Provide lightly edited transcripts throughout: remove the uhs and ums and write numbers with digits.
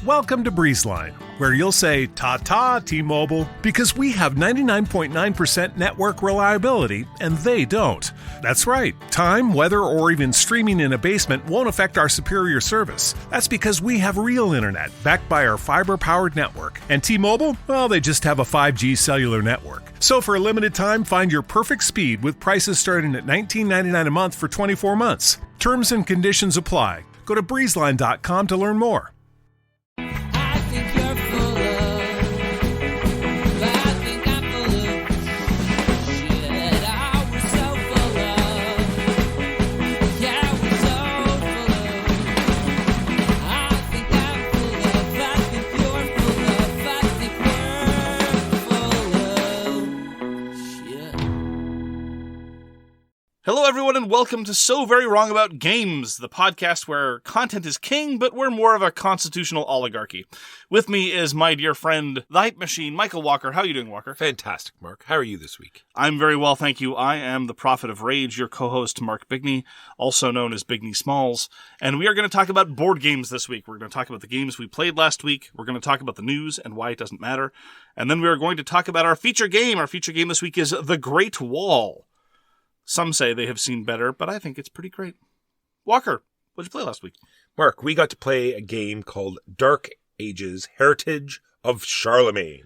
Welcome to Breezeline, where you'll say, ta-ta, T-Mobile, because we have 99.9% network reliability, and they don't. That's right. Time, weather, or even streaming in a basement won't affect our superior service. That's because we have real internet, backed by our fiber-powered network. And T-Mobile, well, they just have a 5G cellular network. So for a limited time, find your perfect speed with prices starting at $19.99 a month for 24 months. Terms and conditions apply. Go to breezeline.com to learn more. Hello, everyone, and welcome to So Very Wrong About Games, the podcast where content is king, but we're more of a constitutional oligarchy. With me is my dear friend, the Hype Machine, Michael Walker. How are you doing, Walker? Fantastic, Mark. How are you this week? I'm very well, thank you. I am the Prophet of Rage, your co-host, Mark Bigney, also known as Bigney Smalls, and we are going to talk about board games this week. We're going to talk about the games we played last week. We're going to talk about the news and why it doesn't matter. And then we are going to talk about our feature game. Our feature game this week is The Great Wall. Some say they have seen better, but I think it's pretty great. Walker, what did you play last week? Mark, we got to play a game called Dark Ages Heritage of Charlemagne.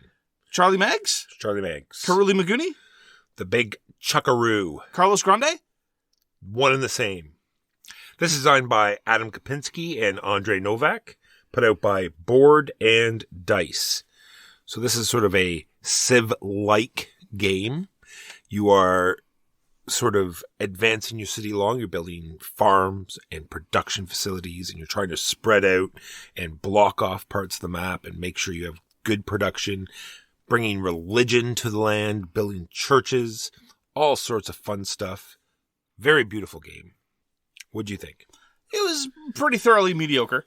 Charlie Mags? Charlie Mags. Karuli Maguni? The big chuckaroo. Carlos Grande? One and the same. This is designed by Adam Kwapiński and Andrei Novac, put out by Board&Dice. So this is sort of a Civ-like game. You are sort of advancing your city along. You're building farms and production facilities, and you're trying to spread out and block off parts of the map and make sure you have good production, bringing religion to the land, building churches, all sorts of fun stuff. Very beautiful game. What'd you think? It was pretty thoroughly mediocre.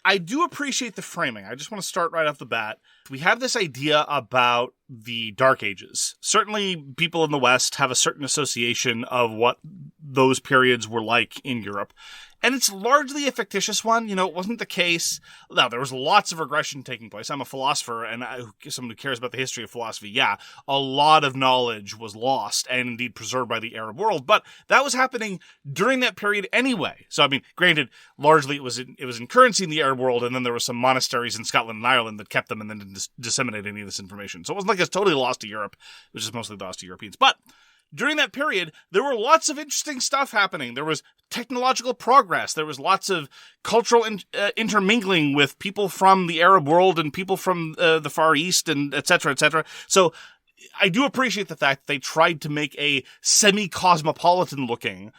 I do appreciate the framing. I just want to start right off the bat. We have this idea about the Dark Ages. Certainly, people in the West have a certain association of what those periods were like in Europe. And it's largely a fictitious one. You know, it wasn't the case. Now, there was lots of regression taking place. I'm a philosopher, and someone who cares about the history of philosophy. Yeah, a lot of knowledge was lost and indeed preserved by the Arab world. But that was happening during that period anyway. So, I mean, granted, largely it was in currency in the Arab world, and then there were some monasteries in Scotland and Ireland that kept them and then didn't disseminate any of this information. So it wasn't like it's totally lost to Europe, which is mostly lost to Europeans. But during that period, there were lots of interesting stuff happening. There was technological progress. There was lots of cultural intermingling with people from the Arab world and people from the Far East, and et cetera, et cetera. So I do appreciate the fact that they tried to make a semi-cosmopolitan looking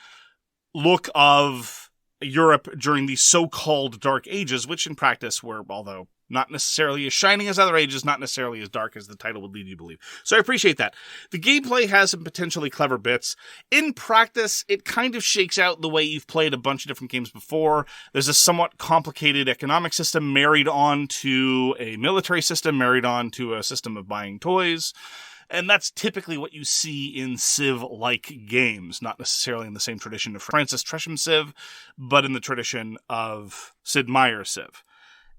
look of Europe during the so-called Dark Ages, which in practice were, although not necessarily as shining as other ages, not necessarily as dark as the title would lead you to believe. So I appreciate that. The gameplay has some potentially clever bits. In practice, it kind of shakes out the way you've played a bunch of different games before. There's a somewhat complicated economic system married on to a military system, married on to a system of buying toys. And that's typically what you see in Civ-like games, not necessarily in the same tradition of Francis Tresham Civ, but in the tradition of Sid Meier Civ.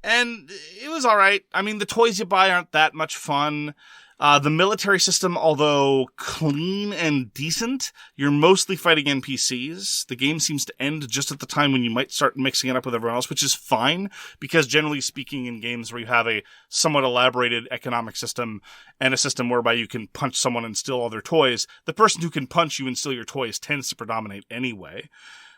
And it was all right. I mean, the toys you buy aren't that much fun. The military system, although clean and decent, you're mostly fighting NPCs. The game seems to end just at the time when you might start mixing it up with everyone else, which is fine, because generally speaking, in games where you have a somewhat elaborated economic system and a system whereby you can punch someone and steal all their toys, the person who can punch you and steal your toys tends to predominate anyway.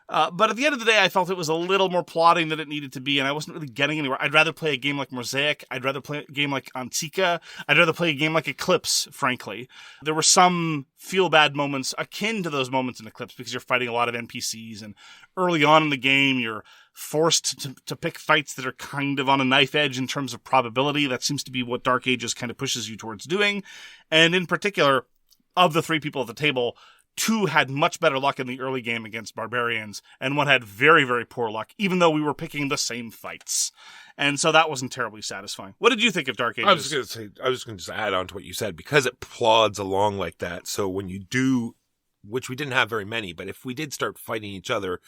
But at the end of the day, I felt it was a little more plotting than it needed to be, and I wasn't really getting anywhere. I'd rather play a game like Mosaic. I'd rather play a game like Antica. I'd rather play a game like Eclipse, frankly. There were some feel-bad moments akin to those moments in Eclipse, because you're fighting a lot of NPCs, and early on in the game, you're forced to pick fights that are kind of on a knife edge in terms of probability. That seems to be what Dark Ages kind of pushes you towards doing. And in particular, of the three people at the table, two had much better luck in the early game against barbarians, and one had very, very poor luck, even though we were picking the same fights. And so that wasn't terribly satisfying. What did you think of Dark Ages? I was going to just add on to what you said, because it plods along like that. So when you do, which we didn't have very many, but if we did start fighting each other,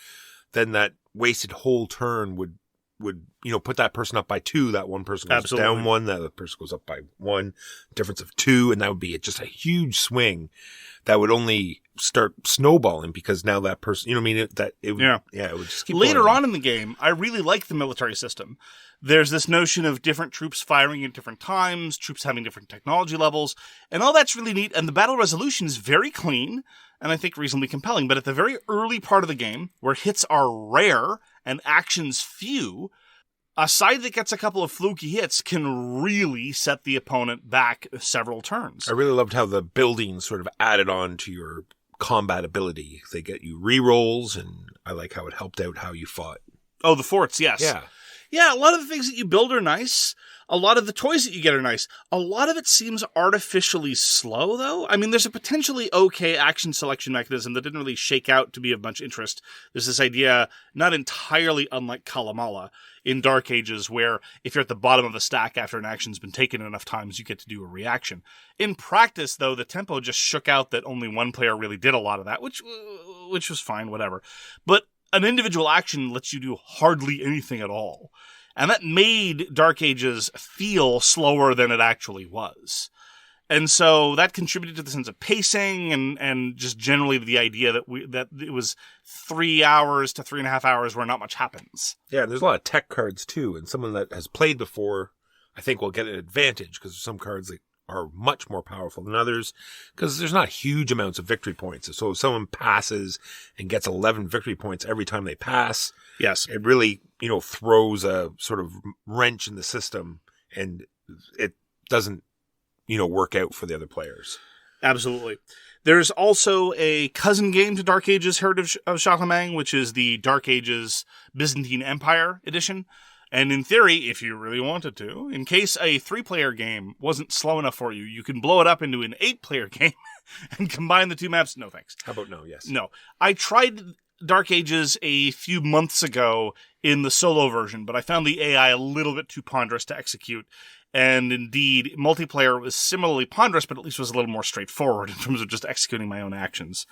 then that wasted whole turn would would, put that person up by 2, that one person goes Absolutely. down 1, that other person goes up by 1, difference of 2, and that would be just a huge swing that would only start snowballing because now that person, it would just keep Later going. on in the game, I really like the military system. There's this notion of different troops firing at different times, troops having different technology levels, and all that's really neat, and the battle resolution is very clean, and I think reasonably compelling. But at the very early part of the game, where hits are rare and actions few, a side that gets a couple of fluky hits can really set the opponent back several turns. I really loved how the buildings sort of added on to your combat ability. They get you rerolls, and I like how it helped out how you fought. Oh, the forts, yes. Yeah, a lot of the things that you build are nice. A lot of the toys that you get are nice. A lot of it seems artificially slow, though. I mean, there's a potentially okay action selection mechanism that didn't really shake out to be of much interest. There's this idea, not entirely unlike Kalamala, in Dark Ages, where if you're at the bottom of the stack after an action's been taken enough times, you get to do a reaction. In practice, though, the tempo just shook out that only one player really did a lot of that, which was fine, whatever. But an individual action lets you do hardly anything at all. And that made Dark Ages feel slower than it actually was. And so that contributed to the sense of pacing and just generally to the idea that it was 3 hours to 3.5 hours where not much happens. Yeah, there's a lot of tech cards too, and someone that has played before, I think, will get an advantage because there's some cards that are much more powerful than others because there's not huge amounts of victory points. So if someone passes and gets 11 victory points every time they pass, yes, it really, throws a sort of wrench in the system and it doesn't, work out for the other players. Absolutely. There's also a cousin game to Dark Ages Heritage of Charlemagne, which is the Dark Ages Byzantine Empire edition. And in theory, if you really wanted to, in case a 3-player game wasn't slow enough for you, you can blow it up into an 8-player game and combine the 2 maps. No thanks. How about no? Yes. No. I tried Dark Ages a few months ago in the solo version, but I found the AI a little bit too ponderous to execute. And indeed, multiplayer was similarly ponderous, but at least was a little more straightforward in terms of just executing my own actions.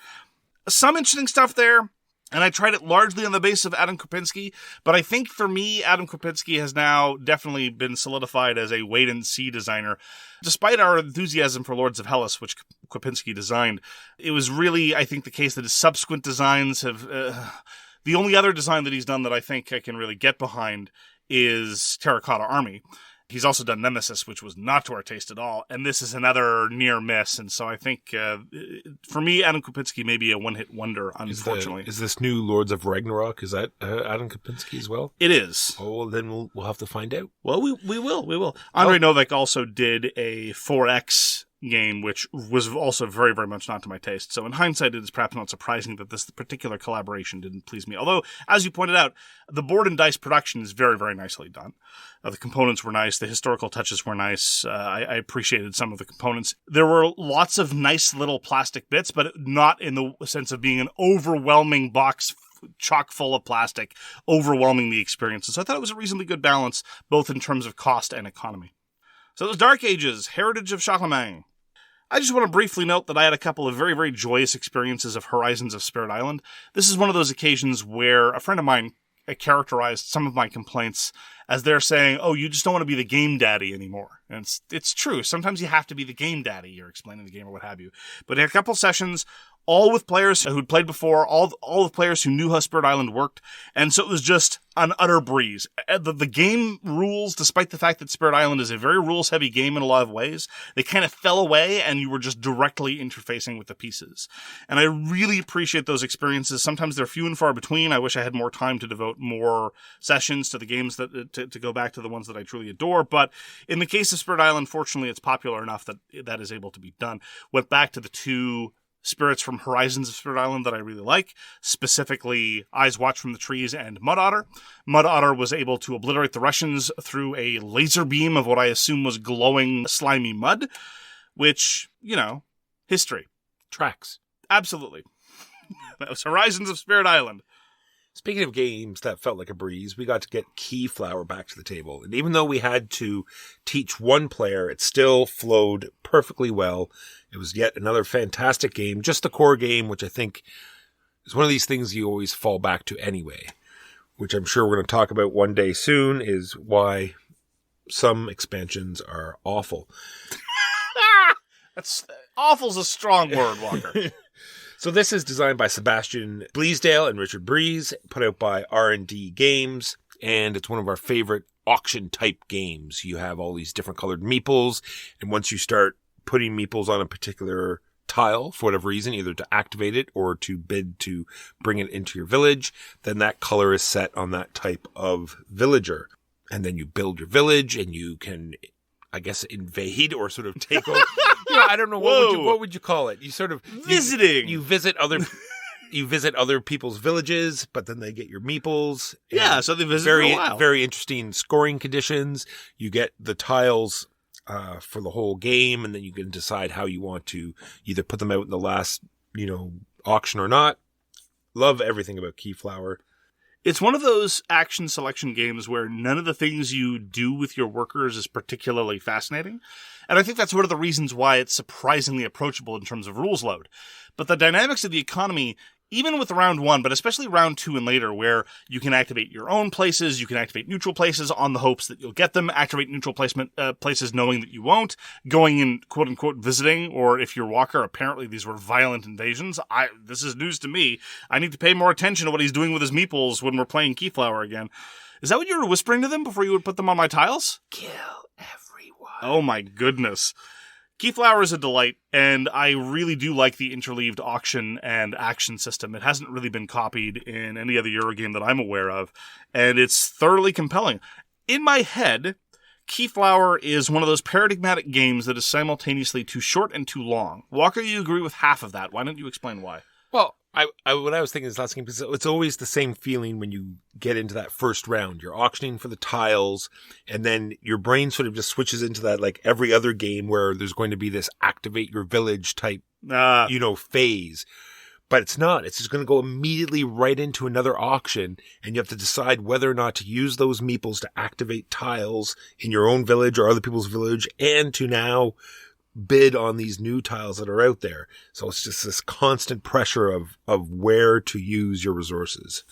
Some interesting stuff there. And I tried it largely on the base of Adam Kwapiński, but I think for me, Adam Kwapiński has now definitely been solidified as a wait-and-see designer. Despite our enthusiasm for Lords of Hellas, which Kwapiński designed, it was really, I think, the case that his subsequent designs have... the only other design that he's done that I think I can really get behind is Terracotta Army. He's also done Nemesis, which was not to our taste at all, and this is another near miss. And so I think, for me, Adam Kwapiński may be a one-hit wonder, unfortunately. Is this new Lords of Ragnarok, is that Adam Kwapiński as well? It is. Oh, well, then we'll have to find out. Well, we will. Andrei Novac also did a 4X game, which was also very, very much not to my taste. So in hindsight, it is perhaps not surprising that this particular collaboration didn't please me. Although, as you pointed out, the Board&Dice production is very, very nicely done. The components were nice. The historical touches were nice. I appreciated some of the components. There were lots of nice little plastic bits, but not in the sense of being an overwhelming box chock full of plastic, overwhelming the experience. So I thought it was a reasonably good balance, both in terms of cost and economy. So it was Dark Ages, Heritage of Charlemagne. I just want to briefly note that I had a couple of very, very joyous experiences of Horizons of Spirit Island. This is one of those occasions where a friend of mine characterized some of my complaints as they're saying, oh, you just don't want to be the game daddy anymore. And it's true. Sometimes you have to be the game daddy. You're explaining the game or what have you. But in a couple sessions, all with players who'd played before, all the players who knew how Spirit Island worked. And so it was just an utter breeze. The game rules, despite the fact that Spirit Island is a very rules-heavy game in a lot of ways, they kind of fell away and you were just directly interfacing with the pieces. And I really appreciate those experiences. Sometimes they're few and far between. I wish I had more time to devote more sessions to the games to go back to the ones that I truly adore. But in the case of Spirit Island, fortunately, it's popular enough that is able to be done. Went back to the 2 spirits from Horizons of Spirit Island that I really like, specifically Eyes Watch from the Trees and Mud Otter. Mud Otter was able to obliterate the Russians through a laser beam of what I assume was glowing, slimy mud, which, history. Tracks. Absolutely. That was Horizons of Spirit Island. Speaking of games that felt like a breeze, we got to get Keyflower back to the table. And even though we had to teach one player, it still flowed perfectly well. It was yet another fantastic game, just the core game, which I think is one of these things you always fall back to anyway. which I'm sure we're going to talk about one day soon, is why some expansions are awful. That's awful's a strong word, Walker. So this is designed by Sebastian Bleasdale and Richard Breese, put out by R&D Games, and it's one of our favorite auction-type games. You have all these different colored meeples, and once you start putting meeples on a particular tile, for whatever reason, either to activate it or to bid to bring it into your village, then that color is set on that type of villager. And then you build your village, and you can, I guess, invade or sort of take over. I don't know, what would you call it? You sort of visiting. You visit other people's villages, but then they get your meeples. Yeah, so they visit for a while. Very interesting scoring conditions. You get the tiles for the whole game, and then you can decide how you want to either put them out in the last, auction or not. Love everything about Keyflower. It's one of those action selection games where none of the things you do with your workers is particularly fascinating. And I think that's one of the reasons why it's surprisingly approachable in terms of rules load. But the dynamics of the economy, even with round 1, but especially round 2 and later, where you can activate your own places, you can activate neutral places on the hopes that you'll get them, activate neutral places knowing that you won't, going in quote-unquote visiting, or if you're Walker, apparently these were violent invasions. This is news to me. I need to pay more attention to what he's doing with his meeples when we're playing Keyflower again. Is that what you were whispering to them before you would put them on my tiles? Kill everyone. Oh my goodness. Keyflower is a delight, and I really do like the interleaved auction and action system. It hasn't really been copied in any other Eurogame that I'm aware of, and it's thoroughly compelling. In my head, Keyflower is one of those paradigmatic games that is simultaneously too short and too long. Walker, you agree with half of that. Why don't you explain why? Well, what I was thinking is last game, because it's always the same feeling when you get into that first round. You're auctioning for the tiles, and then your brain sort of just switches into that, like every other game where there's going to be this activate your village type, phase. But it's not. It's just going to go immediately right into another auction, and you have to decide whether or not to use those meeples to activate tiles in your own village or other people's village, and to now bid on these new tiles that are out there. So it's just this constant pressure of where to use your resources.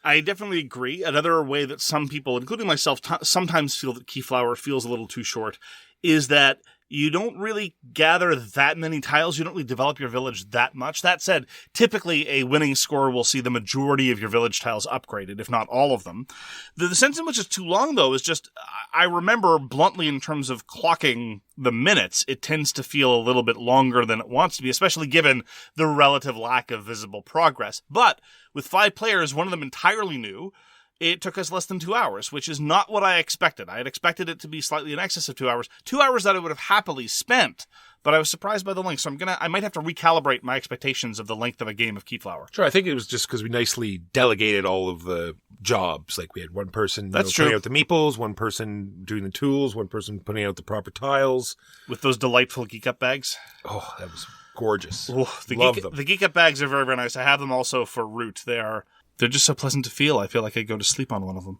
I definitely agree. Another way that some people, including myself, sometimes feel that Keyflower feels a little too short is that you don't really gather that many tiles. You don't really develop your village that much. That said, typically a winning score will see the majority of your village tiles upgraded, if not all of them. The sense in which it's too long, though, is just, I remember bluntly in terms of clocking the minutes, it tends to feel a little bit longer than it wants to be, especially given the relative lack of visible progress. But with 5 players, one of them entirely new, it took us less than 2 hours, which is not what I expected. I had expected it to be slightly in excess of 2 hours. 2 hours that I would have happily spent, but I was surprised by the length. So I might have to recalibrate my expectations of the length of a game of Keyflower. Sure, I think it was just because we nicely delegated all of the jobs. Like we had one person putting out the meeples, one person doing the tools, one person putting out the proper tiles. With those delightful Geek Up bags. Oh, that was gorgeous. Oh, Love them. The Geek Up bags are very, very nice. I have them also for Root. They're just so pleasant to feel. I feel like I'd go to sleep on one of them.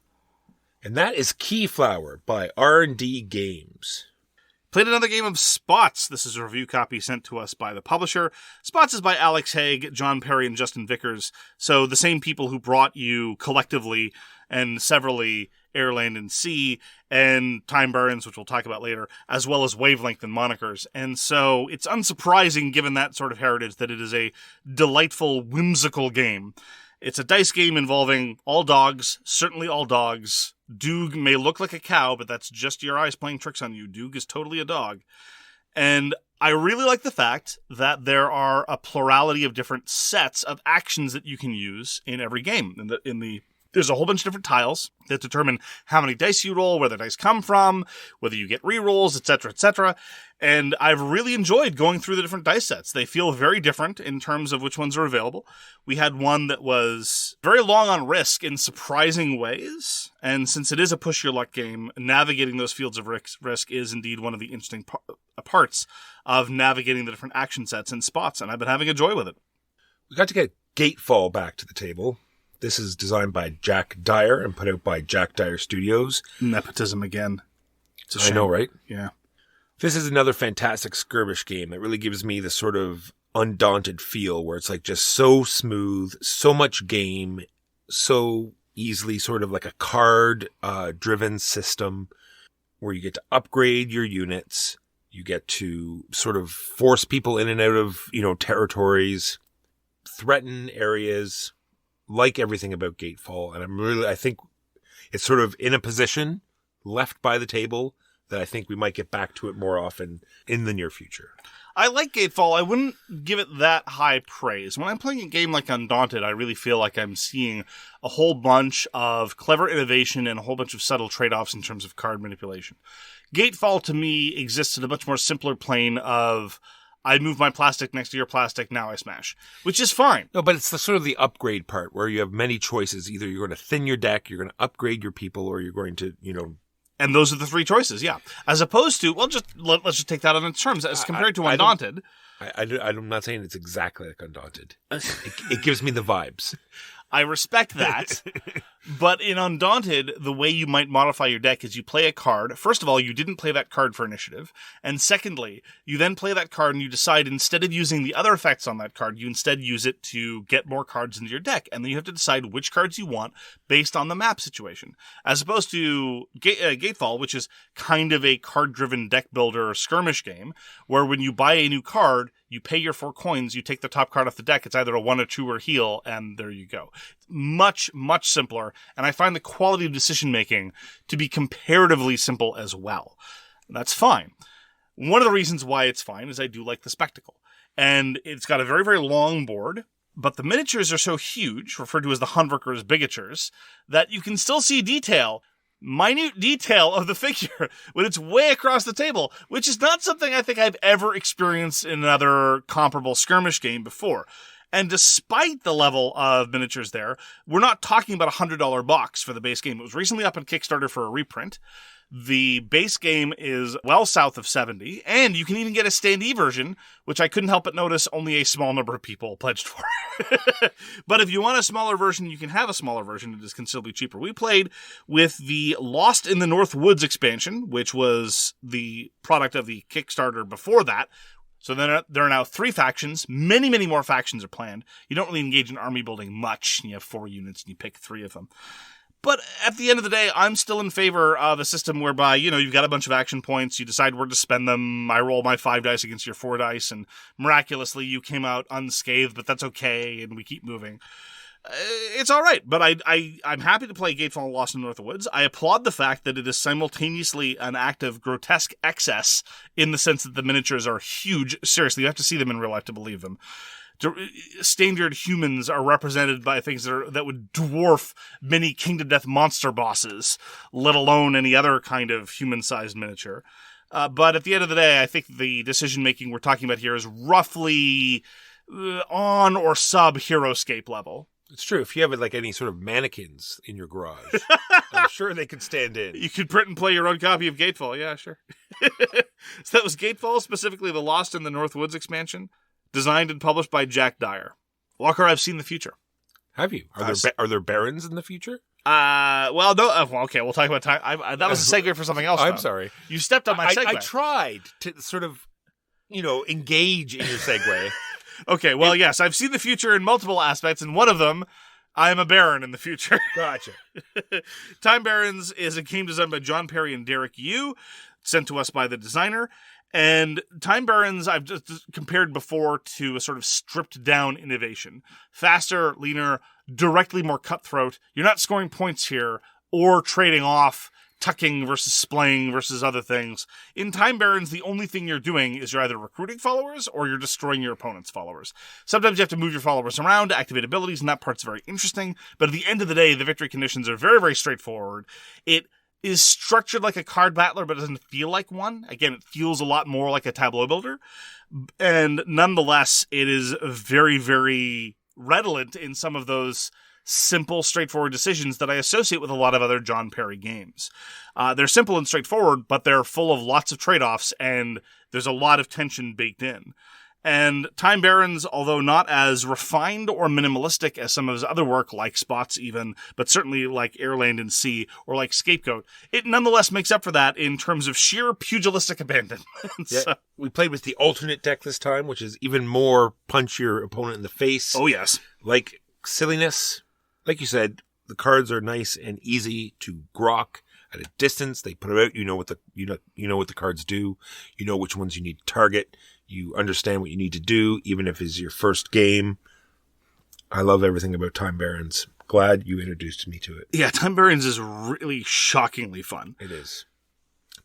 And that is Keyflower by R&D Games. Played another game of Spots. This is a review copy sent to us by the publisher. Spots is by Alex Hague, John Perry, and Justin Vickers. So the same people who brought you collectively and severally Air, Land, and Sea, and Time Barons, which we'll talk about later, as well as Wavelength and Monikers. And so it's unsurprising, given that sort of heritage, that it is a delightful, whimsical game. It's a dice game involving all dogs, certainly all dogs. Doog may look like a cow, but that's just your eyes playing tricks on you. Doog is totally a dog. And I really like the fact that there are a plurality of different sets of actions that you can use in every game. There's a whole bunch of different tiles that determine how many dice you roll, where the dice come from, whether you get rerolls, etc., etc. And I've really enjoyed going through the different dice sets. They feel very different in terms of which ones are available. We had one that was very long on risk in surprising ways. And since it is a push your luck game, navigating those fields of risk is indeed one of the interesting parts of navigating the different action sets and spots. And I've been having a joy with it. We got to get Gatefall back to the table. This is designed by Jack Dyer and put out by Jack Dyer Studios. Nepotism again. It's a shame. I know, right? Yeah. This is another fantastic skirmish game that really gives me the sort of undaunted feel where it's like just so smooth, so much game, so easily sort of like a card driven system where you get to upgrade your units. You get to sort of force people in and out of, territories, threaten areas, like everything about Gatefall. And I think it's sort of in a position left by the table that I think we might get back to it more often in the near future. I like Gatefall. I wouldn't give it that high praise. When I'm playing a game like Undaunted, I really feel like I'm seeing a whole bunch of clever innovation and a whole bunch of subtle trade-offs in terms of card manipulation. Gatefall, to me, exists in a much more simpler plane of, I move my plastic next to your plastic, now I smash, which is fine. No, but it's the sort of the upgrade part where you have many choices. Either you're going to thin your deck, you're going to upgrade your people, or you're going to, And those are the three choices, yeah. As opposed to, well, let's just take that on its terms. As compared to Undaunted. I'm not saying it's exactly like Undaunted. It gives me the vibes. I respect that. But in Undaunted, the way you might modify your deck is you play a card. First of all, you didn't play that card for initiative. And secondly, you then play that card and you decide instead of using the other effects on that card, you instead use it to get more cards into your deck. And then you have to decide which cards you want based on the map situation. As opposed to Gatefall, which is kind of a card-driven deck builder skirmish game, where when you buy a new card, you pay your 4 coins, you take the top card off the deck, it's either a 1, a 2, or heal, and there you go. Much, much simpler, and I find the quality of decision-making to be comparatively simple as well. That's fine. One of the reasons why it's fine is I do like the spectacle. And it's got a very, very long board, but the miniatures are so huge, referred to as the Handwerkers bigatures, that you can still see detail, minute detail of the figure when it's way across the table, which is not something I think I've ever experienced in another comparable skirmish game before. And despite the level of miniatures there, we're not talking about a $100 box for the base game. It was recently up on Kickstarter for a reprint. The base game is well south of $70, and you can even get a standee version, which I couldn't help but notice only a small number of people pledged for. But if you want a smaller version, you can have a smaller version. It is considerably cheaper. We played with the Lost in the North Woods expansion, which was the product of the Kickstarter before that. So then there are now 3 factions. Many, many more factions are planned. You don't really engage in army building much. You have 4 units and you pick 3 of them. But at the end of the day, I'm still in favor of a system whereby, you've got a bunch of action points, you decide where to spend them, I roll my 5 dice against your 4 dice, and miraculously you came out unscathed, but that's okay, and we keep moving. It's all right, but I'm happy to play Gatefall and Lost in the North Woods. I applaud the fact that it is simultaneously an act of grotesque excess in the sense that the miniatures are huge. Seriously, you have to see them in real life to believe them. Standard humans are represented by things that would dwarf many Kingdom Death monster bosses, let alone any other kind of human-sized miniature. But at the end of the day, I think the decision-making we're talking about here is roughly on or sub-Heroscape level. It's true. If you have like any sort of mannequins in your garage, I'm sure they could stand in. You could print and play your own copy of Gatefall. Yeah, sure. So that was Gatefall, specifically the Lost in the North Woods expansion, designed and published by Jack Dyer. Walker, I've seen the future. Have you? Are there barons in the future? Well, no. Okay, we'll talk about time. That was a segue for something else. I'm sorry. You stepped on my segue. I tried to sort of, engage in your segue. Okay, well, yes, I've seen the future in multiple aspects, and one of them, I am a baron in the future. Gotcha. Time Barons is a game designed by John Perry and Derek Yu, sent to us by the designer. And Time Barons, I've just compared before to a sort of stripped-down innovation. Faster, leaner, directly more cutthroat. You're not scoring points here or trading off tucking versus splaying versus other things. In Time Barons, the only thing you're doing is you're either recruiting followers or you're destroying your opponent's followers. Sometimes you have to move your followers around to activate abilities, and that part's very interesting. But at the end of the day, the victory conditions are very, very straightforward. It is structured like a card battler, but it doesn't feel like one. Again, it feels a lot more like a tableau builder. And nonetheless, it is very, very redolent in some of those simple, straightforward decisions that I associate with a lot of other John Perry games. They're simple and straightforward, but they're full of lots of trade-offs, and there's a lot of tension baked in. And Time Barons, although not as refined or minimalistic as some of his other work, like Spots even, but certainly like Air, Land, and Sea, or like Scapegoat, it nonetheless makes up for that in terms of sheer pugilistic abandon. Yeah, we played with the alternate deck this time, which is even more punch your opponent in the face. Oh, yes. Like silliness. Like you said, The cards are nice and easy to grok at a distance. They put it out. You know what the cards do. You know which ones you need to target. You understand what you need to do, even if it's your first game. I love everything about Time Barons. Glad you introduced me to it. Yeah, Time Barons is really shockingly fun. It is.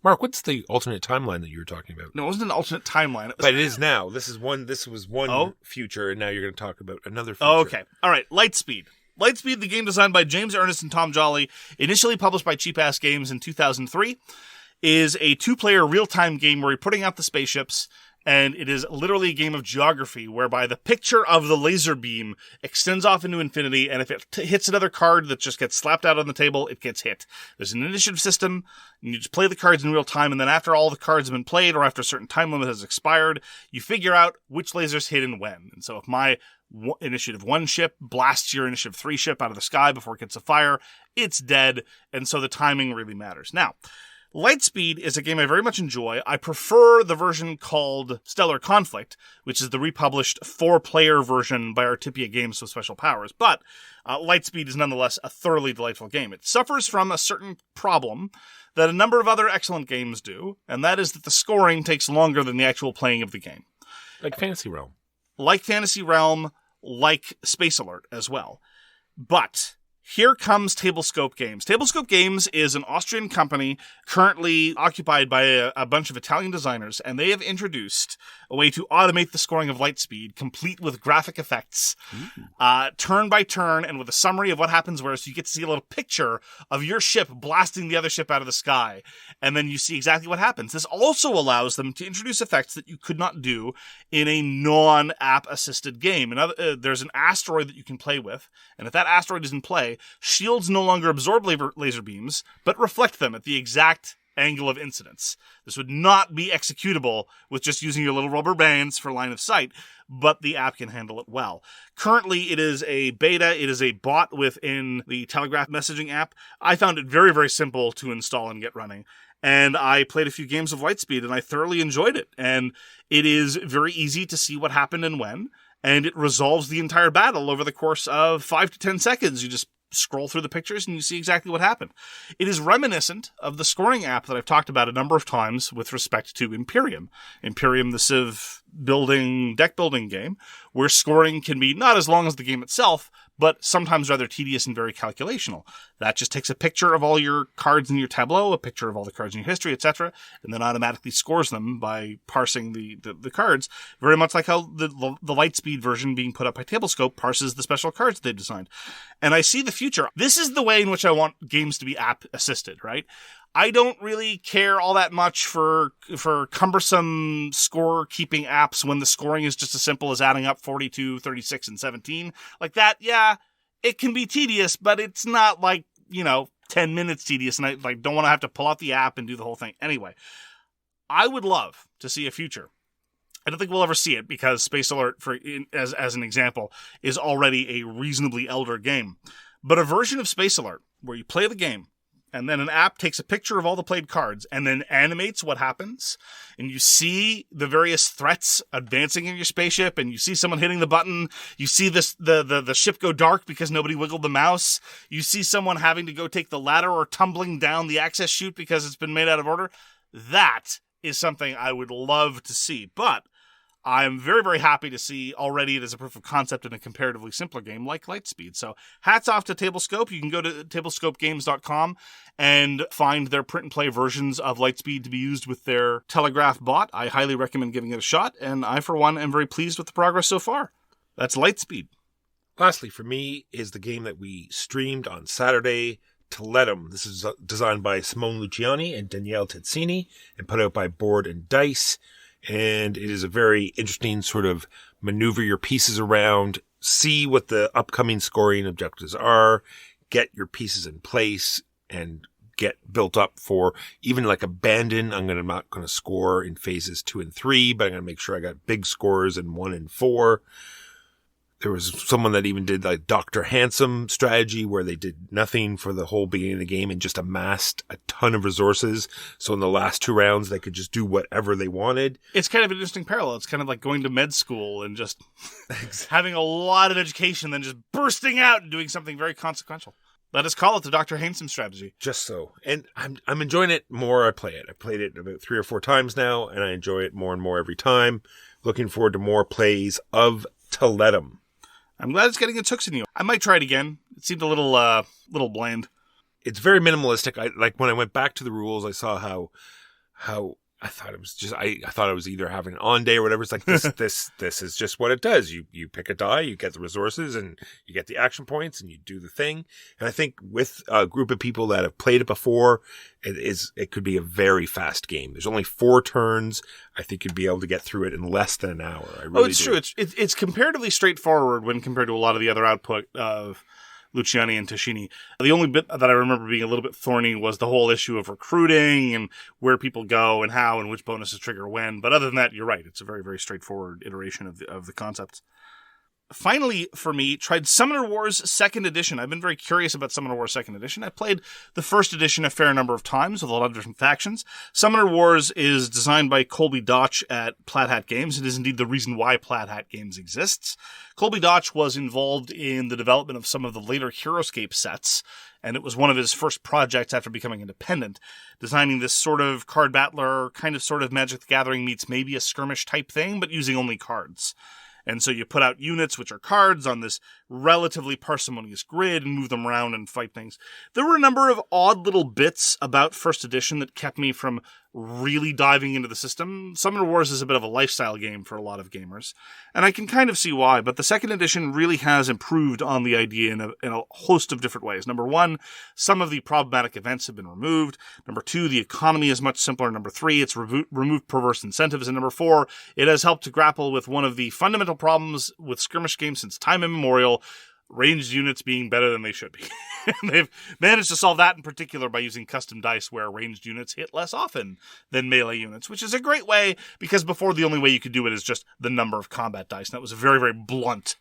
Mark, what's the alternate timeline that you were talking about? No, it wasn't an alternate timeline. But it is now. This was one future, and now you're going to talk about another future. Oh, okay. All right, Lightspeed. Lightspeed, the game designed by James Ernest and Tom Jolly, initially published by Cheapass Games in 2003, is a two-player real-time game where you're putting out the spaceships, and it is literally a game of geography whereby the picture of the laser beam extends off into infinity, and if it hits another card that just gets slapped out on the table, it gets hit. There's an initiative system, and you just play the cards in real time, and then after all the cards have been played, or after a certain time limit has expired, you figure out which lasers hit and when. And so if my Initiative 1 ship blasts your Initiative 3 ship out of the sky before it gets a fire, it's dead, and so the timing really matters. Now, Lightspeed is a game I very much enjoy. I prefer the version called Stellar Conflict, which is the republished 4-player version by Artipia Games with special powers. But Lightspeed is nonetheless a thoroughly delightful game. It suffers from a certain problem that a number of other excellent games do, and that is that the scoring takes longer than the actual playing of the game. Like Fantasy Realm. Like Fantasy Realm, like Space Alert as well. But here comes Tablescope Games. Tablescope Games is an Austrian company currently occupied by a bunch of Italian designers, and they have introduced a way to automate the scoring of Lightspeed, complete with graphic effects, turn by turn, and with a summary of what happens where, so you get to see a little picture of your ship blasting the other ship out of the sky, and then you see exactly what happens. This also allows them to introduce effects that you could not do in a non-app assisted game. There's an asteroid that you can play with, and if that asteroid is in play, shields no longer absorb laser beams, but reflect them at the exact angle of incidence. This would not be executable with just using your little rubber bands for line of sight, but the app can handle it well. Currently, it is a beta. It is a bot within the Telegraph messaging app. I found it very, very simple to install and get running. And I played a few games of Lightspeed, and I thoroughly enjoyed it. And it is very easy to see what happened and when, and it resolves the entire battle over the course of 5 to 10 seconds. You just scroll through the pictures and you see exactly what happened. It is reminiscent of the scoring app that I've talked about a number of times with respect to Imperium. Imperium, the Civ deck building game, where scoring can be not as long as the game itself, but sometimes rather tedious and very calculational. That just takes a picture of all your cards in your tableau, a picture of all the cards in your history, etc., and then automatically scores them by parsing the cards, very much like how the Lightspeed version being put up by Tablescope parses the special cards they've designed. And I see the future. This is the way in which I want games to be app-assisted, right? I don't really care all that much for cumbersome score-keeping apps when the scoring is just as simple as adding up 42, 36, and 17. Like that, yeah, it can be tedious, but it's not 10 minutes tedious, and I don't want to have to pull out the app and do the whole thing. Anyway, I would love to see a future. I don't think we'll ever see it because Space Alert, as an example, is already a reasonably elder game. But a version of Space Alert where you play the game, and then an app takes a picture of all the played cards and then animates what happens. And you see the various threats advancing in your spaceship, and you see someone hitting the button. You see the ship go dark because nobody wiggled the mouse. You see someone having to go take the ladder or tumbling down the access chute because it's been made out of order. That is something I would love to see. But I'm very, very happy to see already it as a proof of concept in a comparatively simpler game like Lightspeed. So hats off to Tablescope. You can go to tablescopegames.com and find their print and play versions of Lightspeed to be used with their Telegraph bot. I highly recommend giving it a shot, and I, for one, am very pleased with the progress so far. That's Lightspeed. Lastly, for me, is the game that we streamed on Saturday, Tiletum. This is designed by Simone Luciani and Daniele Tascini and put out by Board&Dice. And it is a very interesting sort of maneuver your pieces around, see what the upcoming scoring objectives are, get your pieces in place, and get built up for even like abandon. I'm not going to score in phases 2 and 3, but I'm going to make sure I got big scores in 1 and 4. There was someone that even did like Dr. Handsome strategy where they did nothing for the whole beginning of the game and just amassed a ton of resources. So in the last 2 rounds, they could just do whatever they wanted. It's kind of an interesting parallel. It's kind of like going to med school and just having a lot of education, then just bursting out and doing something very consequential. Let us call it the Dr. Handsome strategy. Just so. And I'm enjoying it more I play it. I played it about 3 or 4 times now, and I enjoy it more and more every time. Looking forward to more plays of Tiletum. I'm glad it's getting its hooks in you. I might try it again. It seemed a little bland. It's very minimalistic. When I went back to the rules, I saw how I thought it was just I thought it was either having an on day or whatever. It's like this is just what it does. You pick a die, you get the resources, and you get the action points, and you do the thing. And I think with a group of people that have played it before, it could be a very fast game. There's only 4 turns. I think you'd be able to get through it in less than an hour. I really it's do. true. It's comparatively straightforward when compared to a lot of the other output of Luciani and Tascini. The only bit that I remember being a little bit thorny was the whole issue of recruiting and where people go and how and which bonuses trigger when. But other than that, you're right. It's a very, very straightforward iteration of the concepts. Finally, for me, tried Summoner Wars 2nd Edition. I've been very curious about Summoner Wars 2nd Edition. I played the 1st edition a fair number of times with a lot of different factions. Summoner Wars is designed by Colby Dauch at Plaid Hat Games. It is indeed the reason why Plaid Hat Games exists. Colby Dauch was involved in the development of some of the later Heroescape sets, and it was one of his first projects after becoming independent, designing this sort of card battler, kind of sort of Magic the Gathering meets maybe a skirmish type thing, but using only cards. And so you put out units, which are cards, on this relatively parsimonious grid and move them around and fight things. There were a number of odd little bits about 1st edition that kept me from really diving into the system. Summoner Wars is a bit of a lifestyle game for a lot of gamers, and I can kind of see why, but the 2nd edition really has improved on the idea in a host of different ways. Number 1, some of the problematic events have been removed. Number 2, the economy is much simpler. Number 3, it's removed perverse incentives. And number 4, it has helped to grapple with one of the fundamental problems with skirmish games since time immemorial, ranged units being better than they should be. They've managed to solve that in particular by using custom dice where ranged units hit less often than melee units, which is a great way, because before the only way you could do it is just the number of combat dice. And that was a very, very blunt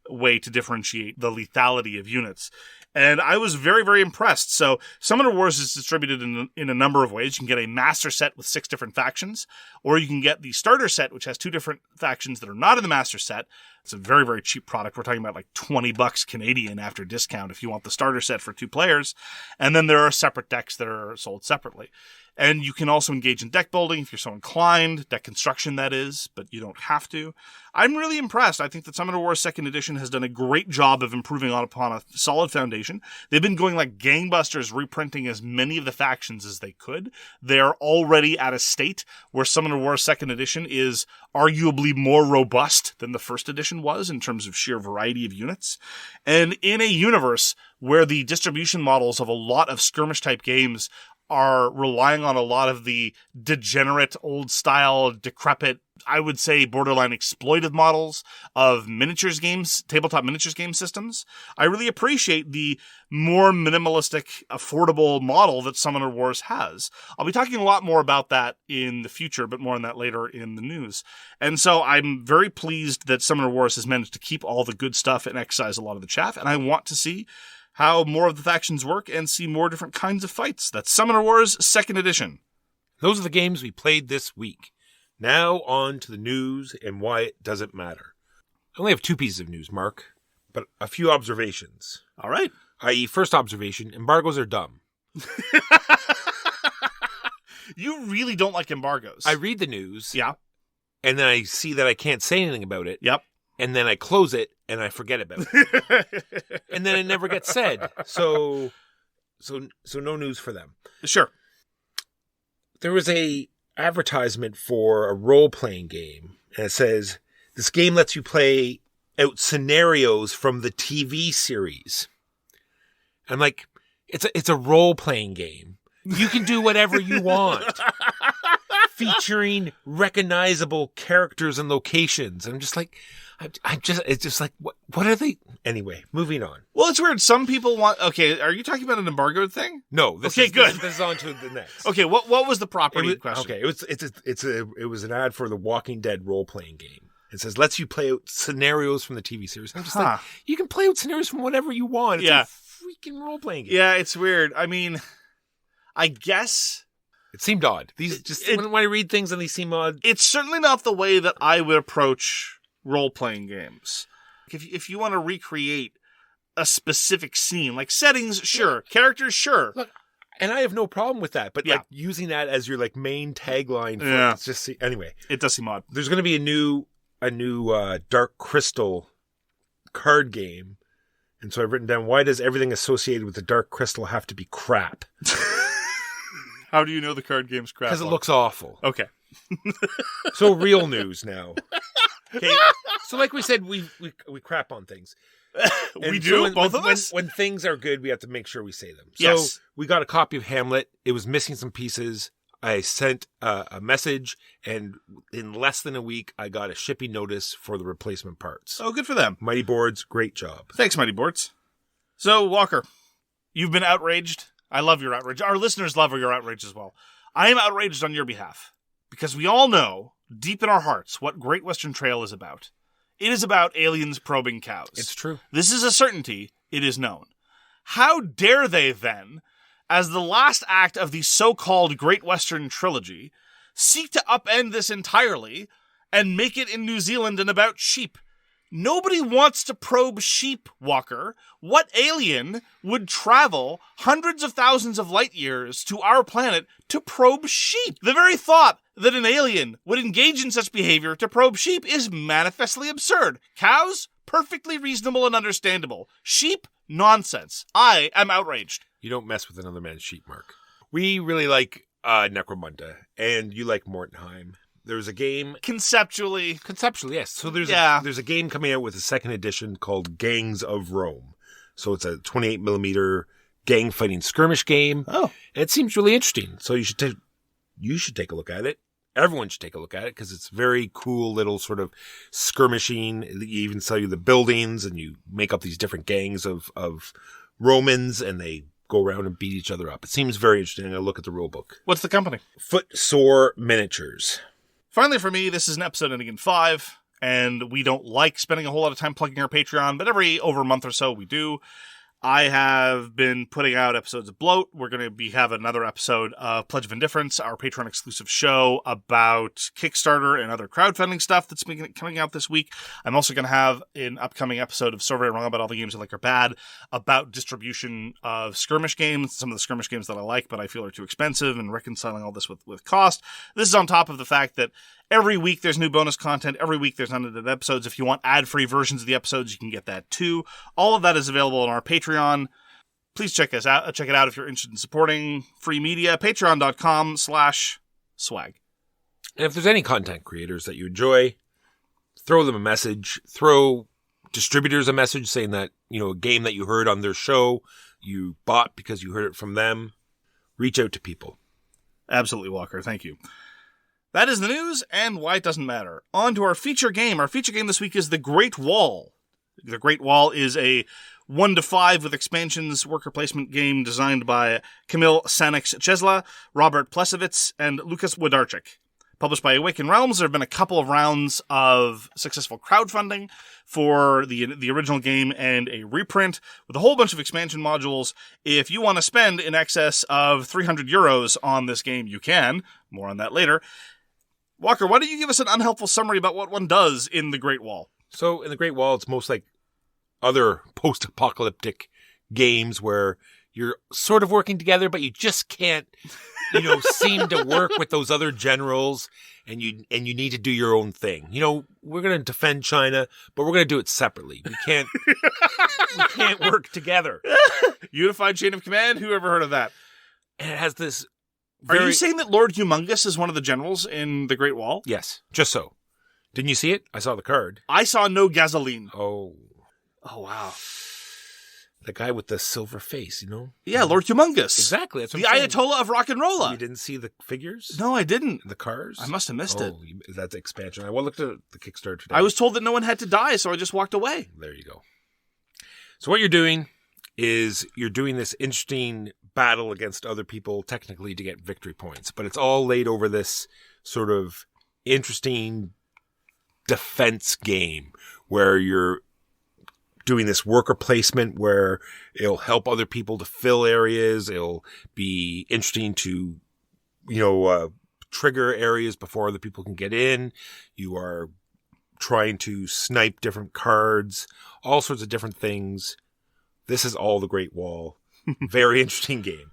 way to differentiate the lethality of units. And I was very, very impressed. So Summoner Wars is distributed in a number of ways. You can get a master set with 6 different factions, or you can get the starter set, which has 2 different factions that are not in the master set. It's a very, very cheap product. We're talking about like $20 Canadian after discount if you want the starter set for 2 players. And then there are separate decks that are sold separately. And you can also engage in deck building if you're so inclined, deck construction that is, but you don't have to. I'm really impressed. I think that Summoner Wars 2nd Edition has done a great job of improving upon a solid foundation. They've been going like gangbusters, reprinting as many of the factions as they could. They're already at a state where Summoner Wars 2nd Edition is arguably more robust than the 1st edition was in terms of sheer variety of units. And in a universe where the distribution models of a lot of skirmish-type games are relying on a lot of the degenerate, old-style, decrepit, I would say borderline exploitive models of miniatures games, tabletop miniatures game systems, I really appreciate the more minimalistic, affordable model that Summoner Wars has. I'll be talking a lot more about that in the future, but more on that later in the news. And so I'm very pleased that Summoner Wars has managed to keep all the good stuff and excise a lot of the chaff, and I want to see how more of the factions work and see more different kinds of fights. That's Summoner Wars 2nd Edition. Those are the games we played this week. Now on to the news and why it doesn't matter. I only have 2 pieces of news, Mark, but a few observations. All right. I.e., first observation, embargos are dumb. You really don't like embargos. I read the news. Yeah. And then I see that I can't say anything about it. Yep. And then I close it and I forget about it. And then it never gets said. So no news for them. Sure. There was a advertisement for a role-playing game, and it says, this game lets you play out scenarios from the TV series. I'm like, it's a role-playing game. You can do whatever you want. Featuring recognizable characters and locations. I'm just like, it's just like, what are they? Anyway, moving on. Well, it's weird. Some people want, okay, are you talking about an embargo thing? No. Good. This is on to the next. Okay, what was the property question? Okay, it was an ad for the Walking Dead role-playing game. It says, lets you play out scenarios from the TV series. I'm just like, you can play out scenarios from whatever you want. It's a freaking role-playing game. Yeah, it's weird. I mean, I guess it seemed odd. These when I read things and they seem odd. It's certainly not the way that I would approach role-playing games. If you want to recreate a specific scene. Like settings, sure. Characters, sure. Look, and I have no problem with that, but Yeah. like using that as your like main tagline for Yeah. it's just anyway. It does seem odd. There's going to be a new Dark Crystal card game. And so I've written down, why does everything associated with the Dark Crystal have to be crap? How do you know the card game's crap? Because it looks awful. Okay. So real news now. Okay. So like we said, we crap on things. We And do, so both of us? When things are good, we have to make sure we say them. So Yes. we got a copy of Hamlet. It was missing some pieces. I sent a message, and in less than a week, I got a shipping notice for the replacement parts. Oh, good for them. Mighty Boards, great job. Thanks, Mighty Boards. So, Walker, you've been outraged. I love your outrage. Our listeners love your outrage as well. I am outraged on your behalf because we all know, deep in our hearts, what Great Western Trail is about. It is about aliens probing cows. It's true. This is a certainty. It is known. How dare they, then, as the last act of the so-called Great Western Trilogy, seek to upend this entirely and make it in New Zealand and about sheep? Nobody wants to probe sheep, Walker. What alien would travel hundreds of thousands of light years to our planet to probe sheep? The very thought that an alien would engage in such behavior to probe sheep is manifestly absurd. Cows? Perfectly reasonable and understandable. Sheep? Nonsense. I am outraged. You don't mess with another man's sheep, Mark. We really like Necromunda, and you like Mortenheim. There's a game... Conceptually, yes. So there's a game coming out with a second edition called Gangs of Rome. So it's a 28mm gang fighting skirmish game. Oh. And it seems really interesting. So you should take a look at it. Everyone should take a look at it because it's very cool little sort of skirmishing. You even sell you the buildings and you make up these different gangs of Romans and they go around and beat each other up. It seems very interesting. I look at the rule book. What's the company? Footsore Miniatures. Finally, for me, this is an episode ending in 5, and we don't like spending a whole lot of time plugging our Patreon, but over a month or so we do. I have been putting out episodes of Bloat. We're going to have another episode of Pledge of Indifference, our Patreon exclusive show about Kickstarter and other crowdfunding stuff that's been coming out this week. I'm also going to have an upcoming episode of So Very Wrong About All the Games I Like Are Bad about distribution of skirmish games, some of the skirmish games that I like but I feel are too expensive, and reconciling all this with cost. This is on top of the fact that every week there's new bonus content. Every week there's unedited episodes. If you want ad-free versions of the episodes, you can get that too. All of that is available on our Patreon. Please check us out. Check it out if you're interested in supporting free media. Patreon.com/swag. And if there's any content creators that you enjoy, throw them a message. Throw distributors a message saying that, a game that you heard on their show, you bought because you heard it from them. Reach out to people. Absolutely, Walker. Thank you. That is the news and why it doesn't matter. On to our feature game. Our feature game this week is The Great Wall. The Great Wall is a 1-5 with expansions worker placement game designed by Kamil Sanix-Czesla, Robert Plesovitz, and Lukas Wodarczyk. Published by Awaken Realms, there have been a couple of rounds of successful crowdfunding for the original game and a reprint with a whole bunch of expansion modules. If you want to spend in excess of 300 euros on this game, you can. More on that later. Walker, why don't you give us an unhelpful summary about what one does in The Great Wall? So in The Great Wall, it's most like other post-apocalyptic games where you're sort of working together, but you just can't, seem to work with those other generals, and you need to do your own thing. We're going to defend China, but we're going to do it separately. We can't work together. Unified chain of command? Who ever heard of that? And it has this. Are you saying that Lord Humongous is one of the generals in The Great Wall? Yes, just so. Didn't you see it? I saw the card. I saw no gasoline. Oh, wow. The guy with the silver face, Yeah, Lord Humongous. Exactly. That's what the I'm saying. Ayatollah of rock and rolla. You didn't see the figures? No, I didn't. The cars? I must have missed it. Is that the expansion? I looked at the Kickstarter today. I was told that no one had to die, so I just walked away. There you go. So what you're doing is you're doing this interesting battle against other people technically to get victory points, but it's all laid over this sort of interesting defense game where you're doing this worker placement where it'll help other people to fill areas. It'll be interesting to, trigger areas before other people can get in. You are trying to snipe different cards, all sorts of different things. This is all the Great Wall. Very interesting game.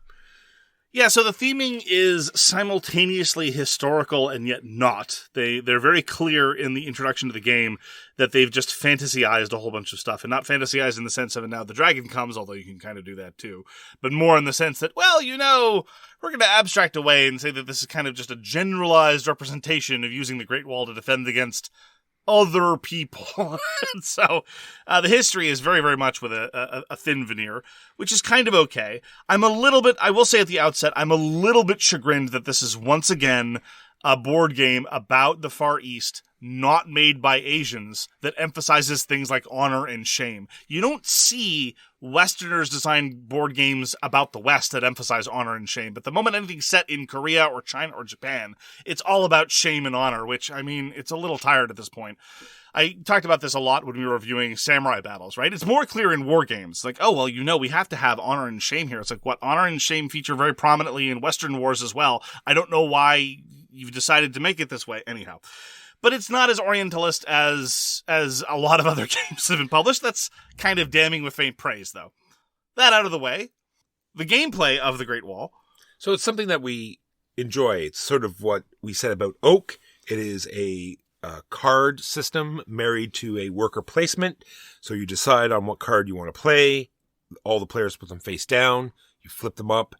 Yeah, so the theming is simultaneously historical and yet not. They're very clear in the introduction to the game that they've just fantasyized a whole bunch of stuff. And not fantasyized in the sense of, and now the dragon comes, although you can kind of do that too. But more in the sense that, well, we're going to abstract away and say that this is kind of just a generalized representation of using the Great Wall to defend against other people. And so the history is very, very much with a thin veneer, which is kind of okay. I will say at the outset, I'm a little bit chagrined that this is once again a board game about the Far East, not made by Asians, that emphasizes things like honor and shame. You don't see Westerners design board games about the West that emphasize honor and shame, but the moment anything's set in Korea or China or Japan, it's all about shame and honor, which, I mean, it's a little tired at this point. I talked about this a lot when we were reviewing samurai battles, right? It's more clear in war games. Like, oh, well, we have to have honor and shame here. It's like, what? Honor and shame feature very prominently in Western wars as well. I don't know why you've decided to make it this way. Anyhow. But it's not as Orientalist as a lot of other games that have been published. That's kind of damning with faint praise, though. That out of the way, the gameplay of the Great Wall. So it's something that we enjoy. It's sort of what we said about Oak. It is a card system married to a worker placement. So you decide on what card you want to play. All the players put them face down. You flip them up,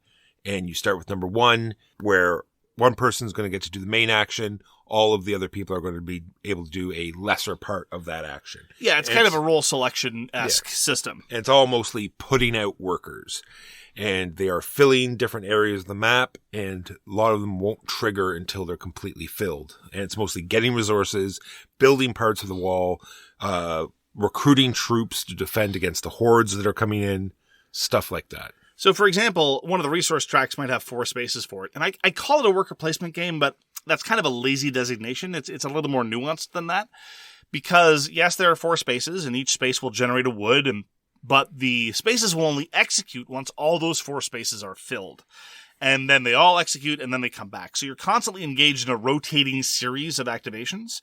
and you start with number 1, where one person's going to get to do the main action. All of the other people are going to be able to do a lesser part of that action. Yeah, it's kind of a role selection-esque system. And it's all mostly putting out workers. And they are filling different areas of the map, and a lot of them won't trigger until they're completely filled. And it's mostly getting resources, building parts of the wall, recruiting troops to defend against the hordes that are coming in, stuff like that. So, for example, one of the resource tracks might have 4 spaces for it. And I call it a worker placement game, but that's kind of a lazy designation. It's a little more nuanced than that. Because, yes, there are 4 spaces, and each space will generate a wood, but the spaces will only execute once all those 4 spaces are filled. And then they all execute, and then they come back. So you're constantly engaged in a rotating series of activations.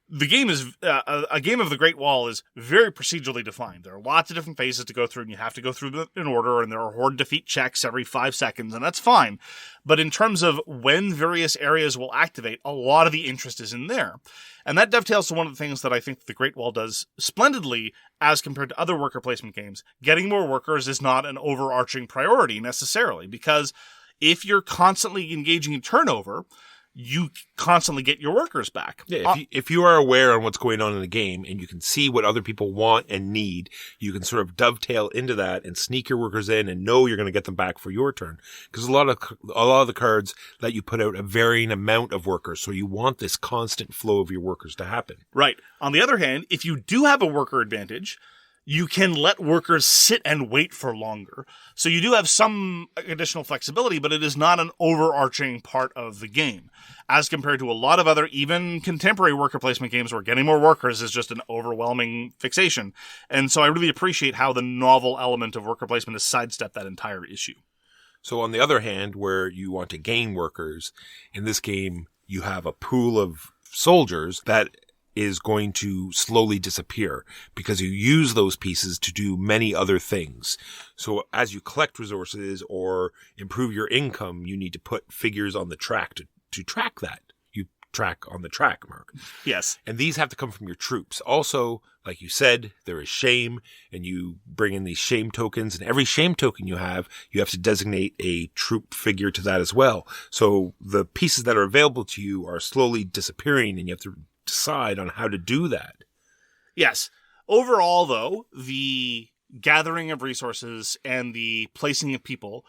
The game is, a game of the Great Wall is very procedurally defined. There are lots of different phases to go through, and you have to go through them in order, and there are horde defeat checks every 5 seconds, and that's fine. But in terms of when various areas will activate, a lot of the interest is in there. And that dovetails to one of the things that I think the Great Wall does splendidly as compared to other worker placement games. Getting more workers is not an overarching priority necessarily, because if you're constantly engaging in turnover, you constantly get your workers back. Yeah, if you are aware on what's going on in the game and you can see what other people want and need, you can sort of dovetail into that and sneak your workers in and know you're going to get them back for your turn. Because a lot of the cards let you put out a varying amount of workers, so you want this constant flow of your workers to happen. Right. On the other hand, if you do have a worker advantage, you can let workers sit and wait for longer. So you do have some additional flexibility, but it is not an overarching part of the game. As compared to a lot of other, even contemporary worker placement games where getting more workers is just an overwhelming fixation. And so I really appreciate how the novel element of worker placement has sidestepped that entire issue. So on the other hand, where you want to gain workers, in this game, you have a pool of soldiers that is going to slowly disappear because you use those pieces to do many other things. So as you collect resources or improve your income, you need to put figures on the track to track that. You track on the track, Mark. Yes. And these have to come from your troops. Also, like you said, there is shame, and you bring in these shame tokens, and every shame token you have to designate a troop figure to that as well. So the pieces that are available to you are slowly disappearing, and you have to decide on how to do that. Yes. Overall, though, the gathering of resources and the placing of people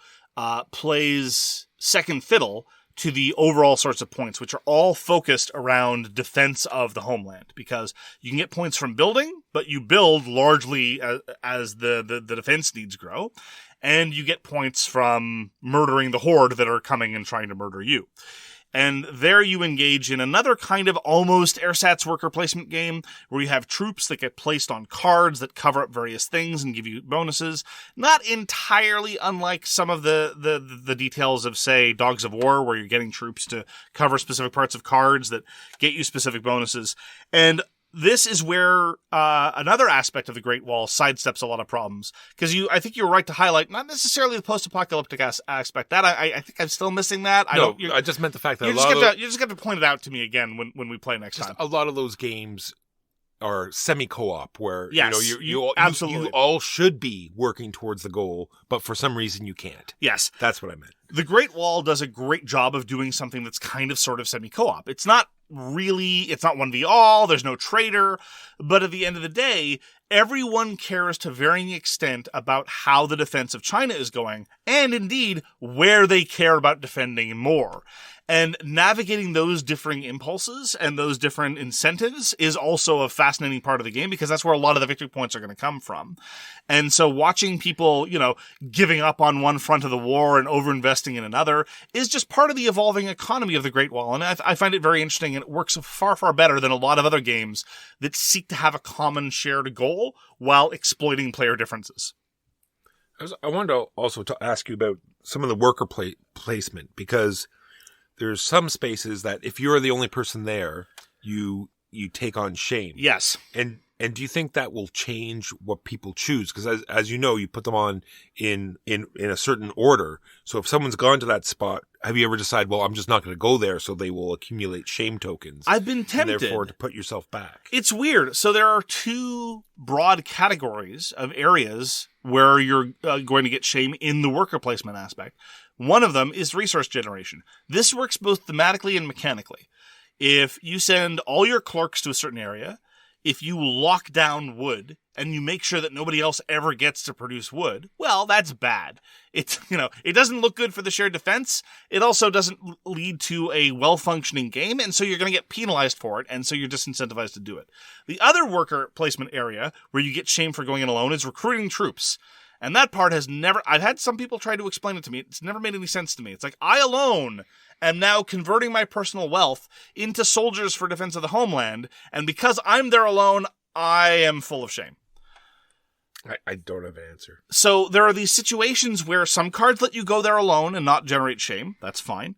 plays second fiddle to the overall sorts of points, which are all focused around defense of the homeland, because you can get points from building, but you build largely as the defense needs grow, and you get points from murdering the horde that are coming and trying to murder you. And there you engage in another kind of almost ersatz worker placement game where you have troops that get placed on cards that cover up various things and give you bonuses. Not entirely unlike some of the details of, say, Dogs of War, where you're getting troops to cover specific parts of cards that get you specific bonuses. And this is where another aspect of the Great Wall sidesteps a lot of problems. Because I think you were right to highlight not necessarily the post-apocalyptic aspect. That I think I'm still missing that. I just meant the fact that you just got to point it out to me again when we play next time. A lot of those games are semi-co-op where you absolutely all should be working towards the goal, but for some reason you can't. Yes. That's what I meant. The Great Wall does a great job of doing something that's kind of sort of semi-co-op. It's not 1v all, there's no traitor, but at the end of the day, everyone cares to varying extent about how the defense of China is going, and indeed, where they care about defending more. And navigating those differing impulses and those different incentives is also a fascinating part of the game because that's where a lot of the victory points are going to come from. And so watching people, giving up on one front of the war and overinvesting in another is just part of the evolving economy of the Great Wall. And I find it very interesting, and it works far, far better than a lot of other games that seek to have a common shared goal while exploiting player differences. I wanted to also ask you about some of the worker placement, because there's some spaces that if you're the only person there, you take on shame. Yes. And do you think that will change what people choose? Because as you know, you put them on in a certain order. So if someone's gone to that spot, have you ever decided, well, I'm just not going to go there, so they will accumulate shame tokens? I've been tempted. And therefore, to put yourself back. It's weird. So there are two broad categories of areas where you're going to get shame in the worker placement aspect. One of them is resource generation. This works both thematically and mechanically. If you send all your clerks to a certain area, if you lock down wood and you make sure that nobody else ever gets to produce wood, well, that's bad. It doesn't look good for the shared defense. It also doesn't lead to a well-functioning game, and so you're going to get penalized for it, and so you're disincentivized to do it. The other worker placement area where you get shame for going in alone is recruiting troops. And that part I've had some people try to explain it to me. It's never made any sense to me. It's like, I alone am now converting my personal wealth into soldiers for defense of the homeland. And because I'm there alone, I am full of shame. I don't have an answer. So there are these situations where some cards let you go there alone and not generate shame. That's fine.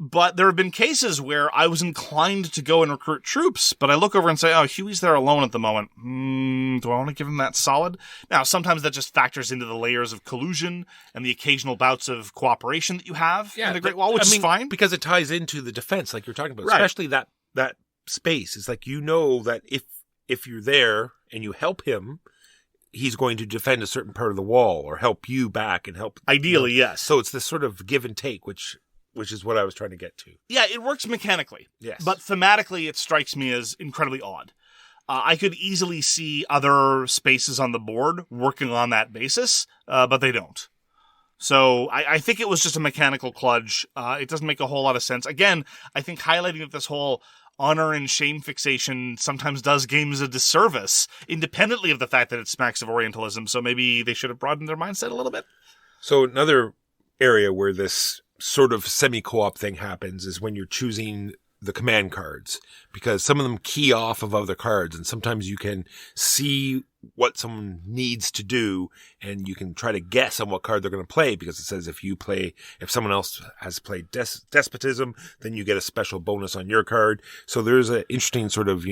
But there have been cases where I was inclined to go and recruit troops, but I look over and say, oh, Huey's there alone at the moment. Do I want to give him that solid? Now, sometimes that just factors into the layers of collusion and the occasional bouts of cooperation that you have in the Great Wall, which is fine. Because it ties into the defense, like you're talking about, right. Especially that space. It's like, that if you're there and you help him, he's going to defend a certain part of the wall or help you back and help. Ideally, yes. So it's this sort of give and take, which is what I was trying to get to. Yeah, it works mechanically. Yes. But thematically, it strikes me as incredibly odd. I could easily see other spaces on the board working on that basis, but they don't. So I think it was just a mechanical kludge. It doesn't make a whole lot of sense. Again, I think highlighting that this whole honor and shame fixation sometimes does games a disservice, independently of the fact that it smacks of Orientalism. So maybe they should have broadened their mindset a little bit. So another area where this sort of semi-co-op thing happens is when you're choosing the command cards, because some of them key off of other cards, and sometimes you can see what someone needs to do and you can try to guess on what card they're going to play, because it says if someone else has played despotism, then you get a special bonus on your card. So there's an interesting sort of,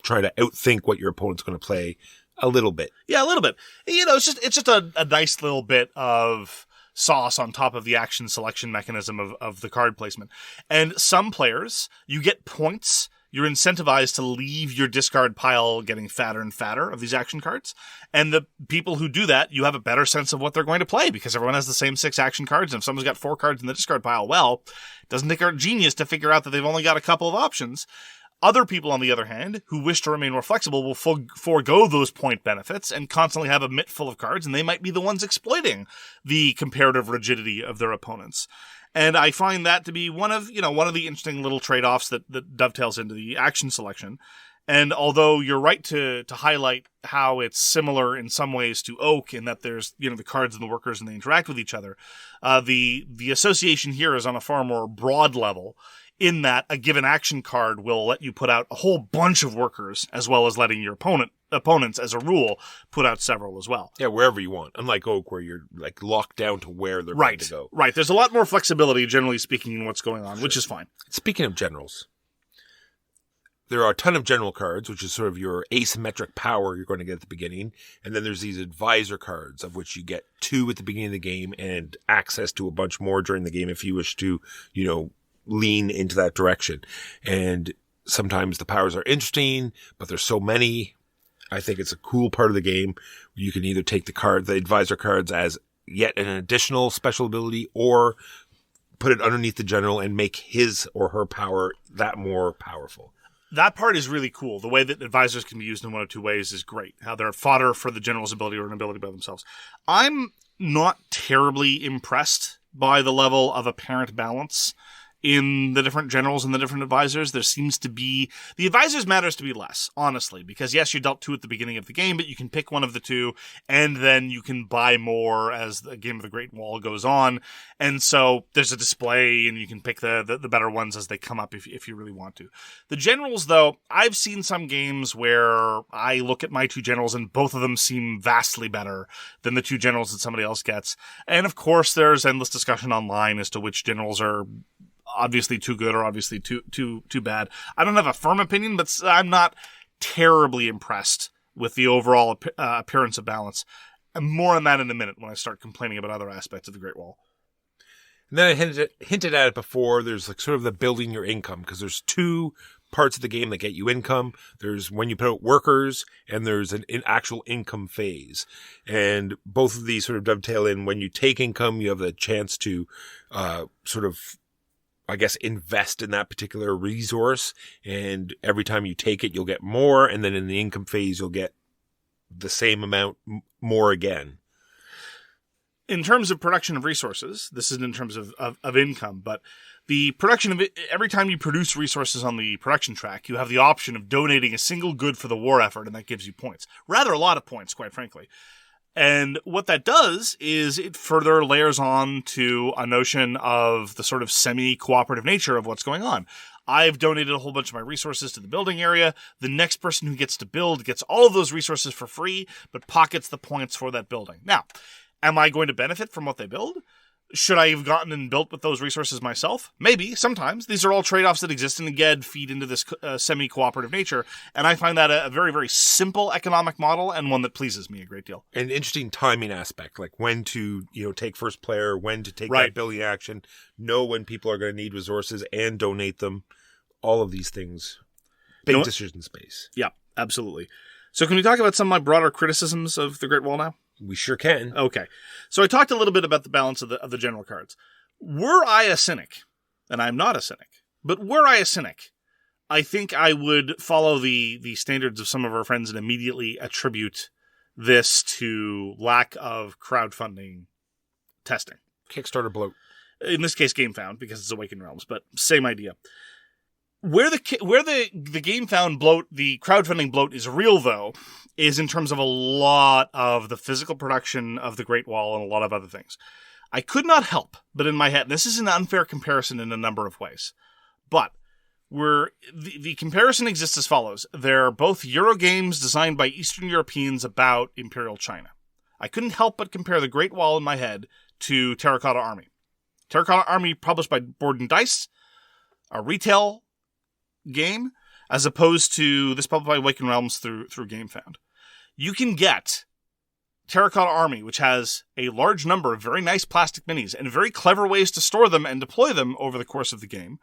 try to outthink what your opponent's going to play a little bit. Yeah, a little bit. It's just a nice little bit of sauce on top of the action selection mechanism of the card placement. And some players, you get points. You're incentivized to leave your discard pile getting fatter and fatter of these action cards. And the people who do that, you have a better sense of what they're going to play because everyone has the same 6 action cards. And if someone's got 4 cards in the discard pile, well, it doesn't take a genius to figure out that they've only got a couple of options. Other people, on the other hand, who wish to remain more flexible will forego those point benefits and constantly have a mitt full of cards, and they might be the ones exploiting the comparative rigidity of their opponents. And I find that to be one of the interesting little trade-offs that dovetails into the action selection. And although you're right to highlight how it's similar in some ways to Oak in that there's, the cards and the workers and they interact with each other, the association here is on a far more broad level, in that a given action card will let you put out a whole bunch of workers, as well as letting your opponents, as a rule, put out several as well. Yeah, wherever you want. Unlike Oak, where you're like locked down to where they're going to go. Right. There's a lot more flexibility, generally speaking, in what's going on, which is fine. Speaking of generals, there are a ton of general cards, which is sort of your asymmetric power you're going to get at the beginning. And then there's these advisor cards, of which you get 2 at the beginning of the game and access to a bunch more during the game if you wish to, lean into that direction. And sometimes the powers are interesting, but there's so many. I think it's a cool part of the game. You can either take the advisor cards as yet an additional special ability, or put it underneath the general and make his or her power that more powerful. That part is really cool. The way that advisors can be used in one of two ways is great. How they're fodder for the general's ability or an ability by themselves. I'm not terribly impressed by the level of apparent balance in the different generals and the different advisors. There seems to be... The advisors matters to be less, honestly, because yes, you're dealt 2 at the beginning of the game, but you can pick one of the 2, and then you can buy more as the Game of the Great Wall goes on. And so there's a display, and you can pick the better ones as they come up if you really want to. The generals, though, I've seen some games where I look at my 2 generals, and both of them seem vastly better than the 2 generals that somebody else gets. And of course, there's endless discussion online as to which generals are obviously too good or obviously too bad. I don't have a firm opinion, but I'm not terribly impressed with the overall appearance of balance. And more on that in a minute when I start complaining about other aspects of the Great Wall. And then I hinted at it before. There's like sort of the building your income, because there's 2 parts of the game that get you income. There's when you put out workers, and there's an actual income phase. And both of these sort of dovetail in. When you take income, you have the chance to sort of, I guess, invest in that particular resource. And every time you take it, you'll get more. And then in the income phase, you'll get the same amount more again. In terms of production of resources, this isn't in terms of income, but the production of it, every time you produce resources on the production track, you have the option of donating a single good for the war effort, and that gives you points. Rather a lot of points, quite frankly. And what that does is it further layers on to a notion of the sort of semi-cooperative nature of what's going on. I've donated a whole bunch of my resources to the building area. The next person who gets to build gets all of those resources for free, but pockets the points for that building. Now, am I going to benefit from what they build? Should I have gotten and built with those resources myself? Maybe, sometimes. These are all trade-offs that exist and again feed into this semi-cooperative nature. And I find that a very, very simple economic model and one that pleases me a great deal. An interesting timing aspect, like when to, take first player, when to take right. that building action, know when people are going to need resources and donate them. All of these things. Big decision space. Yeah, absolutely. So can we talk about some of my broader criticisms of the Great Wall now? We sure can. Okay. So I talked a little bit about the balance of the general cards. Were I a cynic, and I'm not a cynic, but were I a cynic, I think I would follow the standards of some of our friends and immediately attribute this to lack of crowdfunding testing. Kickstarter bloat. In this case, GameFound, because it's Awakened Realms, but same idea. Where the GameFound bloat, the crowdfunding bloat is real, though, is in terms of a lot of the physical production of the Great Wall and a lot of other things. I could not help but in my head, and this is an unfair comparison in a number of ways, but the comparison exists as follows. They're both Euro games designed by Eastern Europeans about Imperial China. I couldn't help but compare the Great Wall in my head to Terracotta Army. Terracotta Army published by Board&Dice, a retail game, as opposed to this published by Awakened Realms through GameFound. You can get Terracotta Army, which has a large number of very nice plastic minis and very clever ways to store them and deploy them over the course of the game.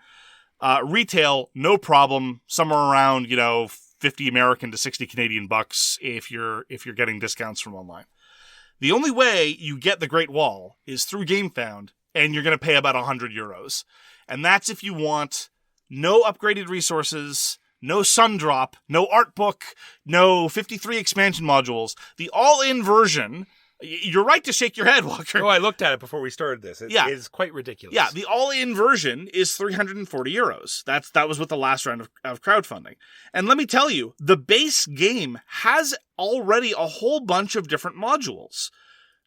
Retail, no problem, somewhere around, 50 American to 60 Canadian bucks if you're getting discounts from online. The only way you get the Great Wall is through GameFound, and you're going to pay about €100. And that's if you want no upgraded resources, no sun drop, no art book, no 53 expansion modules. The all-in version, you're right to shake your head, Walker. Oh, I looked at it before we started this. It is quite ridiculous. Yeah, the all-in version is €340. That was with the last round of crowdfunding. And let me tell you, the base game has already a whole bunch of different modules,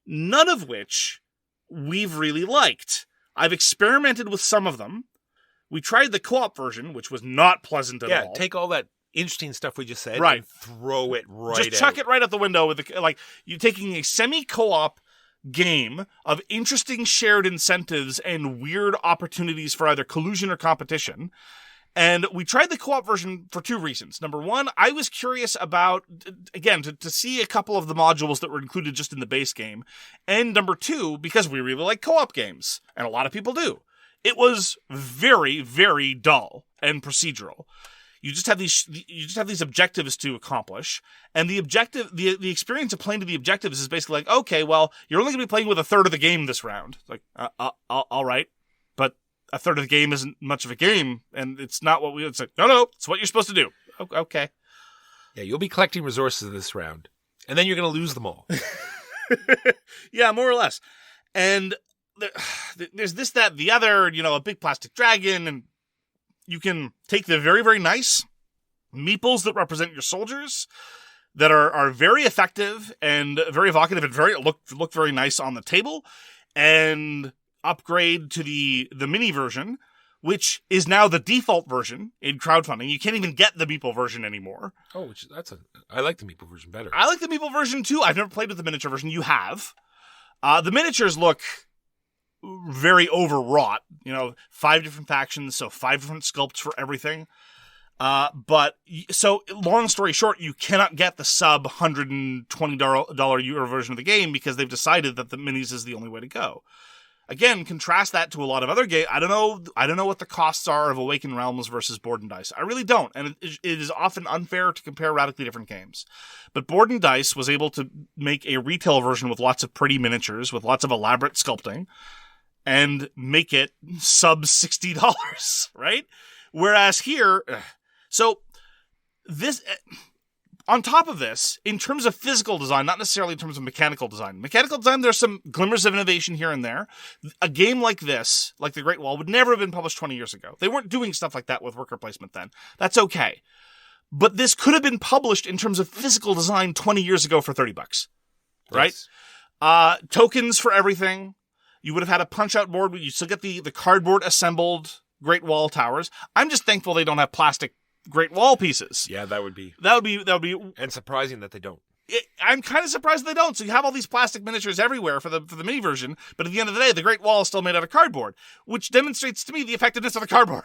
none of which we've really liked. I've experimented with some of them. We tried the co-op version, which was not pleasant at all. Yeah, take all that interesting stuff we just said right. and throw it right Just chuck it right out the window with you're taking a semi-co-op game of interesting shared incentives and weird opportunities for either collusion or competition, And we tried the co-op version for two reasons. Number one, I was curious about, again, to see a couple of the modules that were included just in the base game. And number two, because we really like co-op games, and a lot of people do. It was very, very dull and procedural. You just have these objectives to accomplish, and the experience of playing to the objectives is basically like, okay, well, you're only going to be playing with a third of the game this round. It's like, all right, but a third of the game isn't much of a game, and it's not what it's like. No, it's what you're supposed to do. Okay. Yeah, you'll be collecting resources this round, and then you're going to lose them all. Yeah, more or less. And there's this, that, the other. A big plastic dragon, and you can take the very, very nice meeples that represent your soldiers that are very effective and very evocative and look very nice on the table, and upgrade to the mini version, which is now the default version in crowdfunding. You can't even get the meeple version anymore. Oh, I like the meeple version better. I like the meeple version too. I've never played with the miniature version. You have. The miniatures look very overwrought. 5 different factions, so 5 different sculpts for everything. But so long story short, you cannot get the sub $120 euro version of the game because they've decided that the minis is the only way to go. Again, contrast that to a lot of other games. I don't know what the costs are of Awakened Realms versus Board&Dice. I really don't, and it is often unfair to compare radically different games. But Board&Dice was able to make a retail version with lots of pretty miniatures, with lots of elaborate sculpting, and make it sub $60, right? Whereas here, so this, on top of this, in terms of physical design, not necessarily in terms of mechanical design. Mechanical design, there's some glimmers of innovation here and there. A game like this, like The Great Wall, would never have been published 20 years ago. They weren't doing stuff like that with worker placement then. That's okay. But this could have been published in terms of physical design 20 years ago for $30, right? Yes. Tokens for everything. You would have had a punch-out board, but you still get the cardboard assembled Great Wall towers. I'm just thankful they don't have plastic Great Wall pieces. Yeah, that would be. And surprising that they don't. I'm kind of surprised they don't. So you have all these plastic miniatures everywhere for the mini version, but at the end of the day, the Great Wall is still made out of cardboard, which demonstrates to me the effectiveness of the cardboard.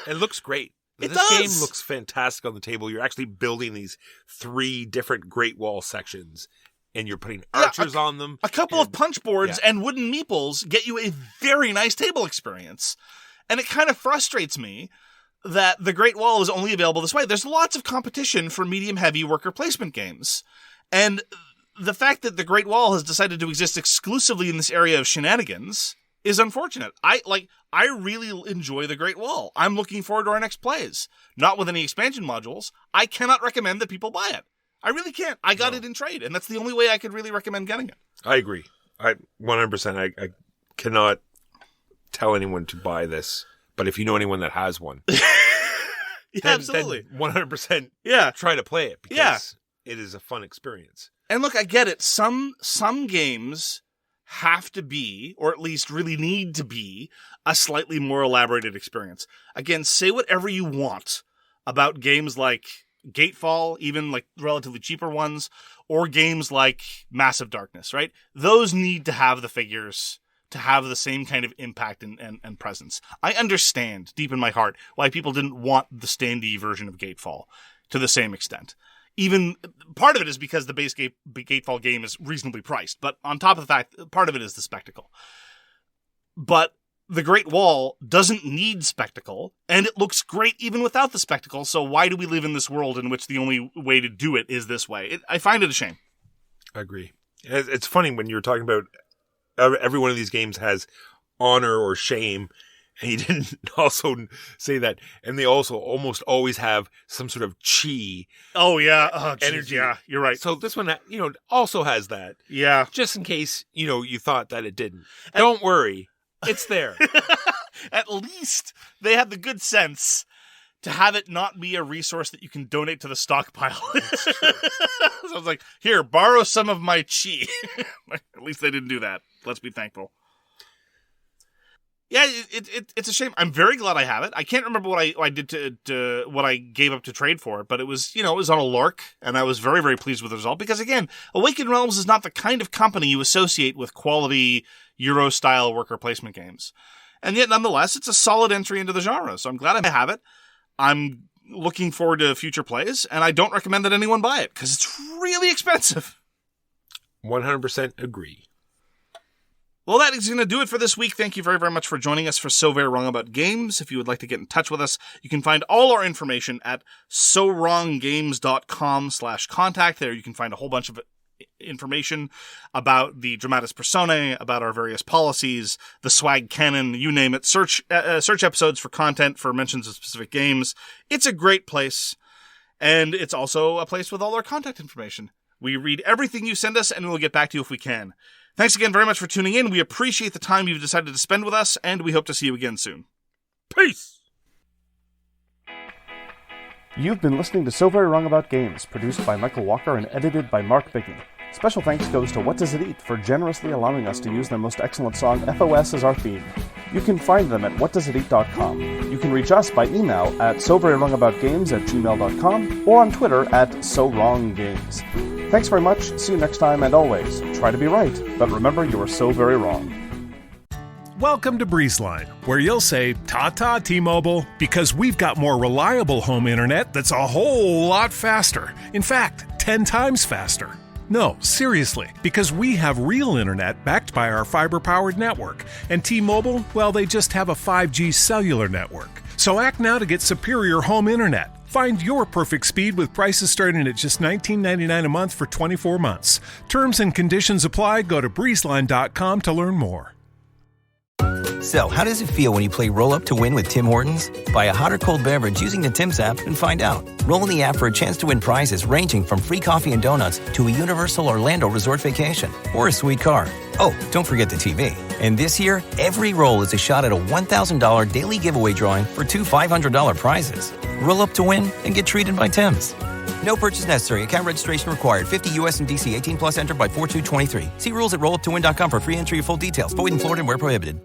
It looks great. This game looks fantastic on the table. You're actually building these 3 different Great Wall sections, and you're putting archers on them. A couple of punch boards and wooden meeples get you a very nice table experience. And it kind of frustrates me that the Great Wall is only available this way. There's lots of competition for medium-heavy worker placement games. And the fact that the Great Wall has decided to exist exclusively in this area of shenanigans is unfortunate. I really enjoy the Great Wall. I'm looking forward to our next plays. Not with any expansion modules. I cannot recommend that people buy it. I really can't. I got it in trade, and that's the only way I could really recommend getting it. I agree. 100%. I cannot tell anyone to buy this, but if you know anyone that has one, absolutely, then 100%, try to play it because it is a fun experience. And look, I get it. Some games have to be, or at least really need to be, a slightly more elaborated experience. Again, say whatever you want about games like Gatefall, even like relatively cheaper ones, or games like Massive Darkness, right? Those need to have the figures to have the same kind of impact and presence. I understand deep in my heart why people didn't want the standee version of Gatefall to the same extent. Even part of it is because the base Gatefall game is reasonably priced, but on top of the fact, part of it is the spectacle. But the Great Wall doesn't need spectacle, and it looks great even without the spectacle, so why do we live in this world in which the only way to do it is this way? I find it a shame. I agree. It's funny when you were talking about every one of these games has honor or shame, and you didn't also say that, and they also almost always have some sort of chi. Oh, yeah. Energy. Yeah, you're right. So this one, also has that. Yeah. Just in case, you thought that it didn't. Don't worry. It's there. At least they have the good sense to have it not be a resource that you can donate to the stockpile. So I was like, here, borrow some of my chi. At least they didn't do that. Let's be thankful. Yeah, it's a shame. I'm very glad I have it. I can't remember what I did to what I gave up to trade for it, but it was on a lark, and I was very, very pleased with the result because, again, Awakened Realms is not the kind of company you associate with quality Euro-style worker placement games. And yet, nonetheless, it's a solid entry into the genre. So I'm glad I have it. I'm looking forward to future plays, and I don't recommend that anyone buy it because it's really expensive. 100% agree. Well, that is going to do it for this week. Thank you very, very much for joining us for So Very Wrong About Games. If you would like to get in touch with us, you can find all our information at sowronggames.com/contact. There you can find a whole bunch of information about the Dramatis Personae, about our various policies, the swag canon, you name it. Search episodes for content for mentions of specific games. It's a great place, and it's also a place with all our contact information. We read everything you send us, and we'll get back to you if we can. Thanks again very much for tuning in. We appreciate the time you've decided to spend with us, and we hope to see you again soon. Peace! You've been listening to So Very Wrong About Games, produced by Michael Walker and edited by Mark Bigney. Special thanks goes to What Does It Eat for generously allowing us to use their most excellent song, FOS, as our theme. You can find them at whatdoesiteat.com. You can reach us by email at soverywrongaboutgames@gmail.com or on Twitter at SoWrongGames. Thanks very much, see you next time, and always, try to be right, but remember you are so very wrong. Welcome to Breezeline, where you'll say, "Ta-ta, T-Mobile," because we've got more reliable home internet that's a whole lot faster. In fact, 10 times faster. No, seriously, because we have real internet backed by our fiber-powered network. And T-Mobile, well, they just have a 5G cellular network. So act now to get superior home internet. Find your perfect speed with prices starting at just $19.99 a month for 24 months. Terms and conditions apply. Go to breezeline.com to learn more. So, how does it feel when you play Roll Up to Win with Tim Hortons? Buy a hot or cold beverage using the Tim's app and find out. Roll in the app for a chance to win prizes ranging from free coffee and donuts to a Universal Orlando resort vacation or a sweet car. Oh, don't forget the TV. And this year, every roll is a shot at a $1,000 daily giveaway drawing for 2 $500 prizes. Roll up to win and get treated by Tim's. No purchase necessary. Account registration required. 50 U.S. and D.C. 18 plus entered by 4/2/23. See rules at rolluptowin.com for free entry or full details. Void in Florida and where prohibited.